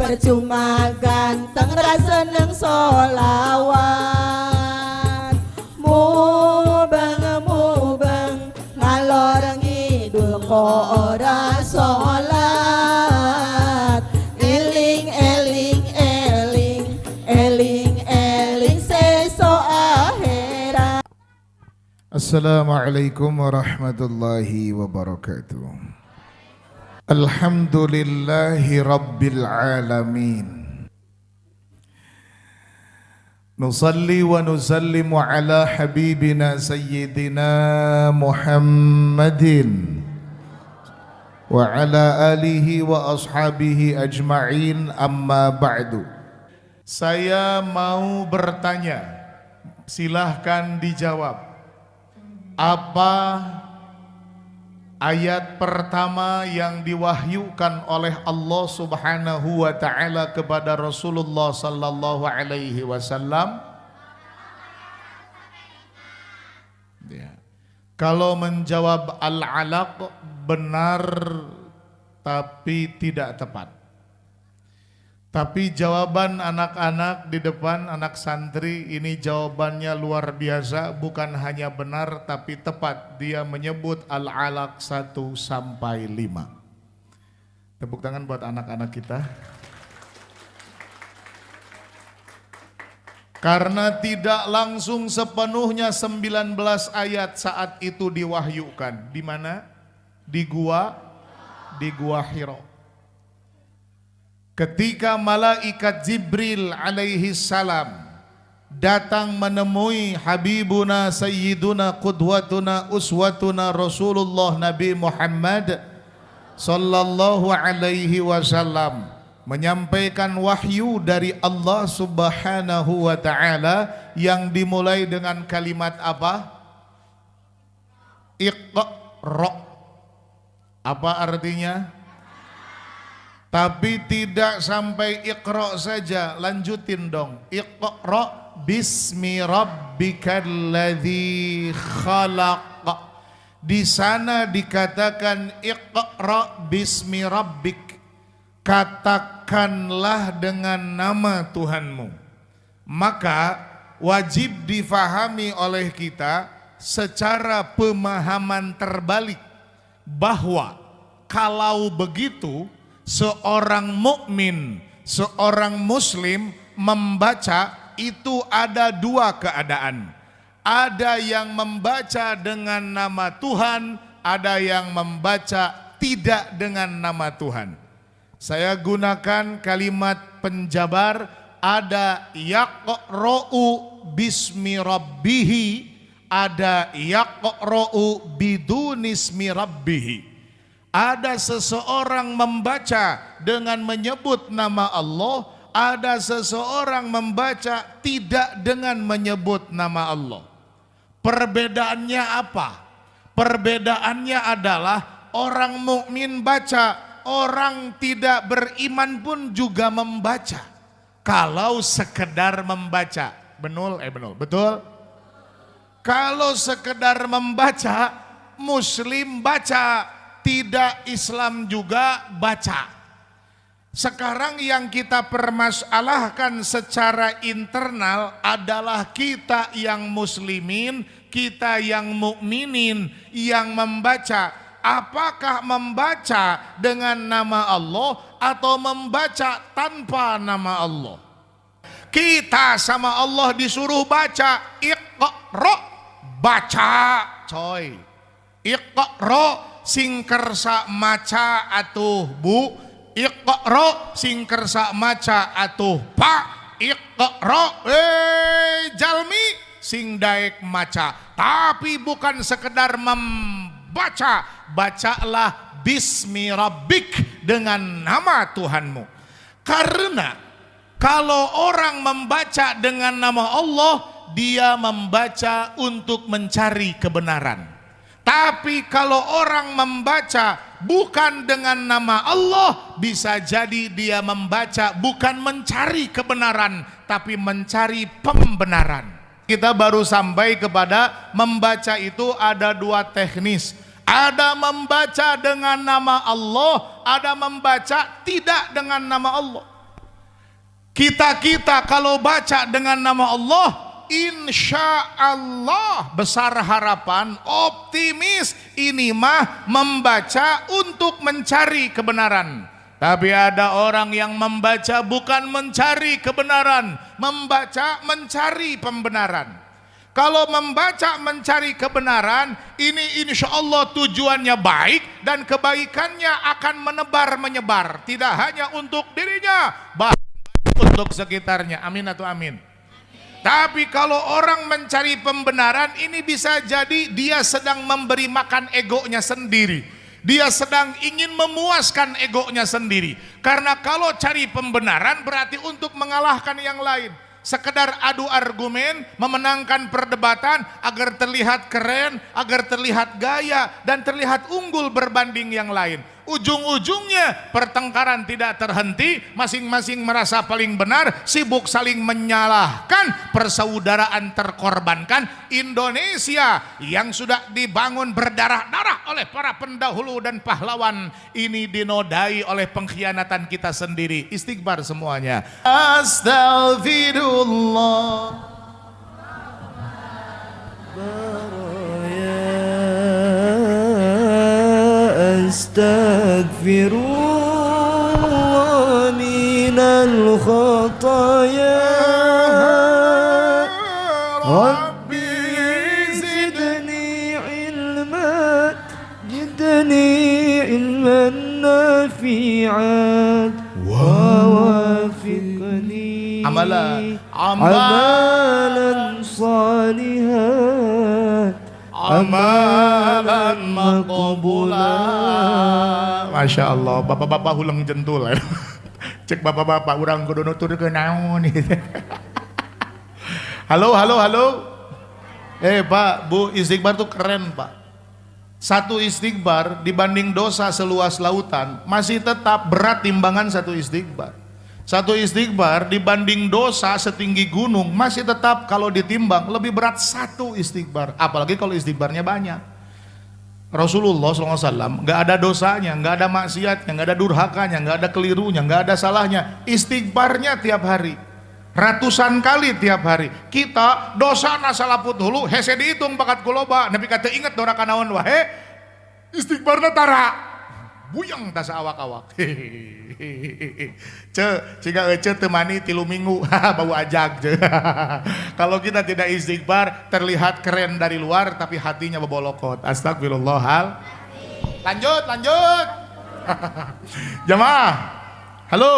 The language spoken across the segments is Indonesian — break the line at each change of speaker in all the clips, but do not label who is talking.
percuma ganteng rasa neng solawat mubeng ngalor ngidul ko ora solat eling seso akhirat.
Assalamualaikum warahmatullahi wabarakatuh. Alhamdulillahi rabbil alamin. Nusalli wa nusallimu ala habibina sayyidina Muhammadin wa ala alihi wa ashabihi ajma'in, amma ba'du. Saya mau bertanya, silahkan dijawab. Apa ayat pertama yang diwahyukan oleh Allah Subhanahu wa taala kepada Rasulullah sallallahu alaihi wasallam? Ya. Kalau menjawab Al-Alaq benar tapi tidak tepat. Tapi jawaban anak-anak di depan, anak santri ini jawabannya luar biasa, bukan hanya benar tapi tepat. Dia menyebut Al-Alaq 1 sampai 5. Tepuk tangan buat anak-anak kita. Karena tidak langsung sepenuhnya 19 ayat saat itu diwahyukan. Di mana? Di Gua Hira. Ketika malaikat Jibril alaihi salam datang menemui Habibuna Sayyiduna Qudwatuna Uswatuna Rasulullah Nabi Muhammad sallallahu alaihi wasallam, menyampaikan wahyu dari Allah Subhanahu wa taala yang dimulai dengan kalimat apa? Iqra. Apa artinya? Tapi tidak sampai Iqra saja, lanjutin dong. Iqra bismi rabbikal ladzi khalaq. Di sana dikatakan Iqra bismi rabbik. Katakanlah dengan nama Tuhanmu. Maka wajib difahami oleh kita secara pemahaman terbalik bahwa kalau begitu seorang mukmin, seorang muslim membaca itu ada dua keadaan. Ada yang membaca dengan nama Tuhan, ada yang membaca tidak dengan nama Tuhan. Saya gunakan kalimat penjabar, ada yaqra'u bismi rabbihi, ada yaqra'u bidunismi rabbihi. Ada seseorang membaca dengan menyebut nama Allah, ada seseorang membaca tidak dengan menyebut nama Allah. Perbedaannya apa? Perbedaannya adalah orang mukmin baca, orang tidak beriman pun juga membaca. Kalau sekedar membaca, betul? Kalau sekedar membaca, muslim baca, tidak Islam juga baca. Sekarang yang kita permasalahkan secara internal adalah kita yang muslimin, kita yang mukminin yang membaca. Apakah membaca dengan nama Allah atau membaca tanpa nama Allah? Kita sama Allah disuruh baca, Iqra, baca coy. Iqra sing kersa maca atuh bu, Iqra sing kersa maca atuh pak, Iqra jalmi sing daek maca. Tapi bukan sekedar membaca, bacalah bismi rabbik, dengan nama Tuhanmu. Karena kalau orang membaca dengan nama Allah, dia membaca untuk mencari kebenaran. Tapi kalau orang membaca bukan dengan nama Allah, bisa jadi dia membaca bukan mencari kebenaran, tapi mencari pembenaran. Kita baru sampai kepada membaca itu ada dua teknis. Ada membaca dengan nama Allah, ada membaca tidak dengan nama Allah. Kita kalau baca dengan nama Allah, insya Allah besar harapan, optimis. Ini mah membaca untuk mencari kebenaran. Tapi ada orang yang membaca bukan mencari kebenaran, membaca mencari pembenaran. Kalau membaca mencari kebenaran, ini insya Allah tujuannya baik dan kebaikannya akan menebar menyebar. Tidak hanya untuk dirinya, bahkan untuk sekitarnya. Amin atau amin? Tapi kalau orang mencari pembenaran, ini bisa jadi dia sedang memberi makan egonya sendiri. Dia sedang ingin memuaskan egonya sendiri. Karena kalau cari pembenaran berarti untuk mengalahkan yang lain. Sekedar adu argumen, memenangkan perdebatan agar terlihat keren, agar terlihat gaya dan terlihat unggul berbanding yang lain. Ujung-ujungnya pertengkaran tidak terhenti, masing-masing merasa paling benar, sibuk saling menyalahkan, persaudaraan terkorbankan. Indonesia yang sudah dibangun berdarah-darah oleh para pendahulu dan pahlawan, ini dinodai oleh pengkhianatan kita sendiri. Istighfar semuanya. Astaghfirullah.
Astaghfirullah minal khataaya Rabbi zidni ilman nafi'an wa wafiqni amalan salihan amalan maqbulan.
Masya Allah, bapak-bapak hulang jentul. Cek bapak-bapak, urang kudu nutur ke naon. Halo. Pak, Bu, istighbar tuh keren Pak. Satu istighbar dibanding dosa seluas lautan masih tetap berat timbangan satu istighbar. Satu istighbar dibanding dosa setinggi gunung masih tetap kalau ditimbang lebih berat satu istighbar. Apalagi kalau istighbarnya banyak. Rasulullah SAW nggak ada dosanya, nggak ada maksiatnya, nggak ada durhakanya, nggak ada kelirunya, nggak ada salahnya. Istighbarnya tiap hari, ratusan kali tiap hari. Kita dosa salah puthulu hese dihitung bakat kuloba. Nabi kata ingat dora kanaon wahe istighbarna tara buyang tas awak-awak. Jika temani 3 minggu bau ajak. Kalau kita tidak istighbar terlihat keren dari luar tapi hatinya bebolokot. Astagfirullahal. Lanjut. Jamaah. Halo.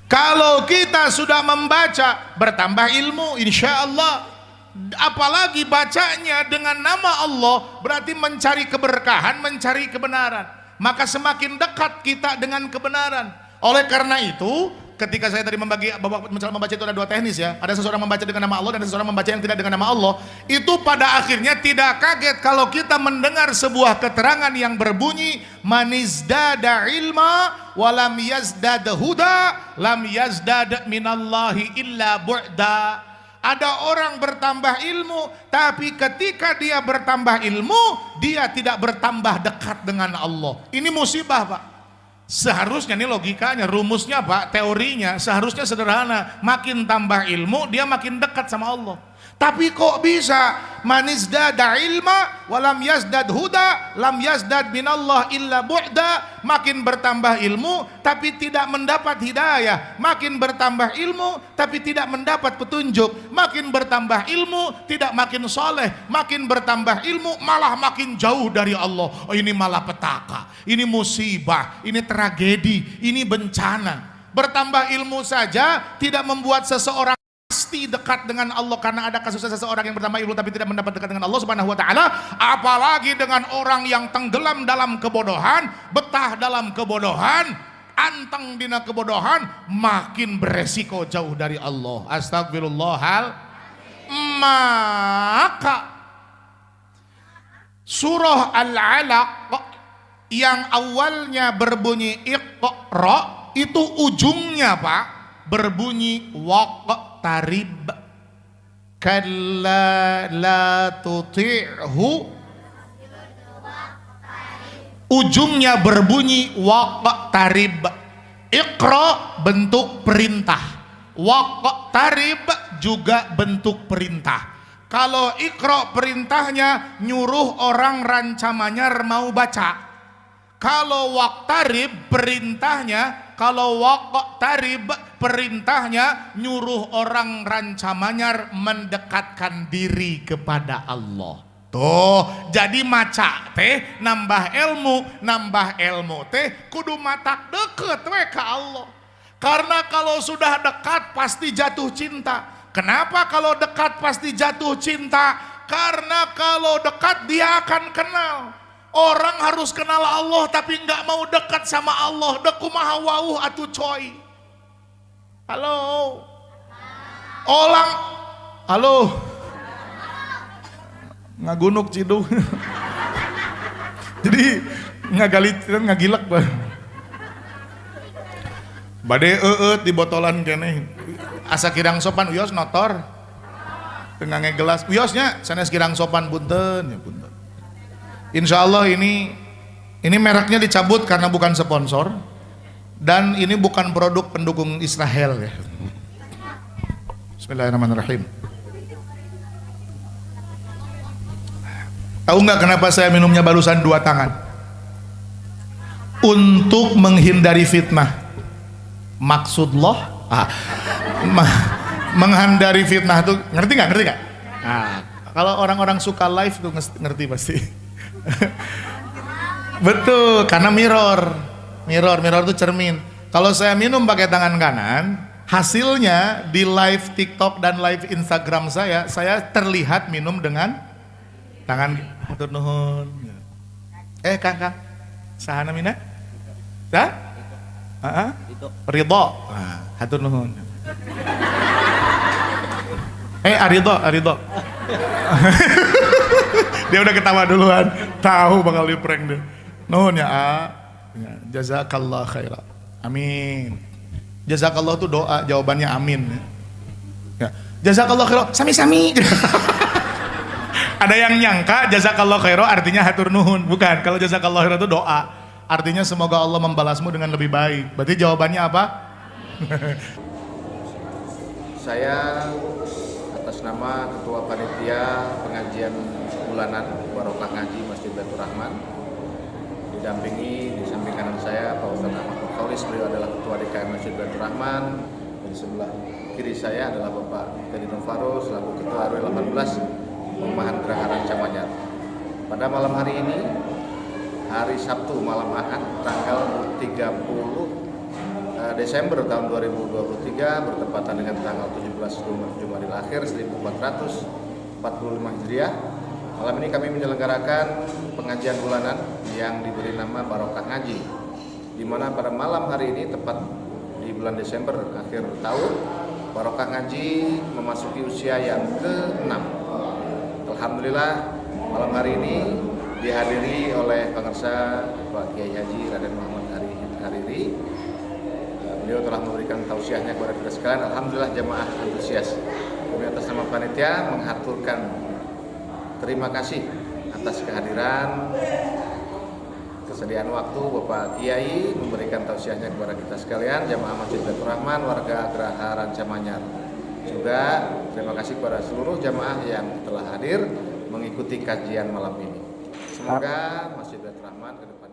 Kalau kita sudah membaca bertambah ilmu insya Allah. Apalagi bacanya dengan nama Allah berarti mencari keberkahan, mencari kebenaran. Maka semakin dekat kita dengan kebenaran. Oleh karena itu ketika saya tadi membaca itu ada 2 teknis ya. Ada seseorang membaca dengan nama Allah dan seseorang membaca yang tidak dengan nama Allah. Itu pada akhirnya tidak kaget kalau kita mendengar sebuah keterangan yang berbunyi manizdada ilma walam yazdad huda lam yazdad minallahi illa bu'da. Ada orang bertambah ilmu, tapi ketika dia bertambah ilmu, dia tidak bertambah dekat dengan Allah. Ini musibah Pak. Seharusnya ini logikanya, rumusnya Pak, teorinya seharusnya sederhana. Makin tambah ilmu, dia makin dekat sama Allah. Tapi kok bisa manizdada ilma walam yazdad huda lam yazdad minallah illa bu'da. Makin bertambah ilmu tapi tidak mendapat hidayah, makin bertambah ilmu tapi tidak mendapat petunjuk, makin bertambah ilmu tidak makin soleh, makin bertambah ilmu malah makin jauh dari Allah. Oh, ini malah petaka, ini musibah, ini tragedi, ini bencana. Bertambah ilmu saja tidak membuat seseorang pasti dekat dengan Allah, karena ada kasus seseorang yang bertambah ilmu tapi tidak mendapat dekat dengan Allah Subhanahu wa taala. Apalagi dengan orang yang tenggelam dalam kebodohan, betah dalam kebodohan, anteng dina kebodohan, makin beresiko jauh dari Allah. Astagfirullahal. Maka surah Al-Alaq yang awalnya berbunyi Iqra itu ujungnya Pak berbunyi waqtarib. Kalla la tuti'hu, ujungnya berbunyi waqtarib. Iqra bentuk perintah, waqtarib juga bentuk perintah. Kalau Iqra perintahnya nyuruh orang rancamanyar mau baca. Kalau waqtarib perintahnya, kalau waqtarib perintahnya nyuruh orang rancamanyar mendekatkan diri kepada Allah. Tuh, jadi maca teh nambah ilmu teh kudu matak deket we ka Allah. Karena kalau sudah dekat pasti jatuh cinta. Kenapa kalau dekat pasti jatuh cinta? Karena kalau dekat dia akan kenal. Orang harus kenal Allah tapi nggak mau dekat sama Allah. Dekumaha wauh atuh coy. Halo. Orang. Halo. Ngagunuk cidung. Jadi ngagilak bah. Bade di botolan kene. Asa kirang sopan uyos notor. Tengah ngegelas. Uyosnya sanes kirang sopan punten ya punten. Insya Allah ini mereknya dicabut karena bukan sponsor dan ini bukan produk pendukung Israel ya. Bismillahirrahmanirrahim. Tahu nggak kenapa saya minumnya barusan 2 tangan? Untuk menghindari fitnah. Maksudullah menghindari fitnah tuh ngerti nggak? Nah, kalau orang-orang suka live tuh ngerti pasti. Betul, karena mirror tuh cermin. Kalau saya minum pakai tangan kanan, hasilnya di live TikTok dan live Instagram saya terlihat minum dengan tangan hatur nuhun. Kang, sahana mina? Dah? Ridho. Hatur nuhun. Arido. Dia udah ketawa duluan, tahu bakal di prank deh. Nuhun ya, jazakallah khairah. Amin. Jazakallah tuh doa, jawabannya amin. Ya. Jazakallah khairah, sami-sami. Ada yang nyangka jazakallah khairah artinya hatur nuhun, bukan. Kalau jazakallah khairah itu doa, artinya semoga Allah membalasmu dengan lebih baik. Berarti jawabannya apa?
Saya atas nama Ketua Panitia Pengajian Bulanan Barokah Ngaji Masjid Baitur Rahman, didampingi di samping kanan saya Pak Ustadz Ahmad Mukhlis, beliau adalah Ketua DKM Masjid Baitur Rahman. Di sebelah kiri saya adalah Bapak Teddy Novaro selaku Ketua RW 18 Perumahan Geraha Rancamanyar. Pada malam hari ini, hari Sabtu malam Ahad, tanggal 30 Desember tahun 2023 bertepatan dengan tanggal 17 Jumadil Akhir 1445 Hijriah. Malam ini kami menyelenggarakan pengajian bulanan yang diberi nama Barokah Ngaji, di mana pada malam hari ini tepat di bulan Desember akhir tahun, Barokah Ngaji memasuki usia yang ke-6. Alhamdulillah malam hari ini dihadiri oleh pengarsa Pak Kiai Haji Raden Muhammad Hariri. Beliau telah memberikan tausiahnya kepada kita sekalian. Alhamdulillah jamaah antusias. Kami atas nama panitia mengaturkan terima kasih atas kehadiran, kesediaan waktu Bapak Kiai memberikan tausiahnya kepada kita sekalian, jamaah Masjid Baitur Rahman, warga Geraha Rancamanyar. Juga terima kasih kepada seluruh jamaah yang telah hadir mengikuti kajian malam ini. Semoga Masjid Baitur Rahman ke depan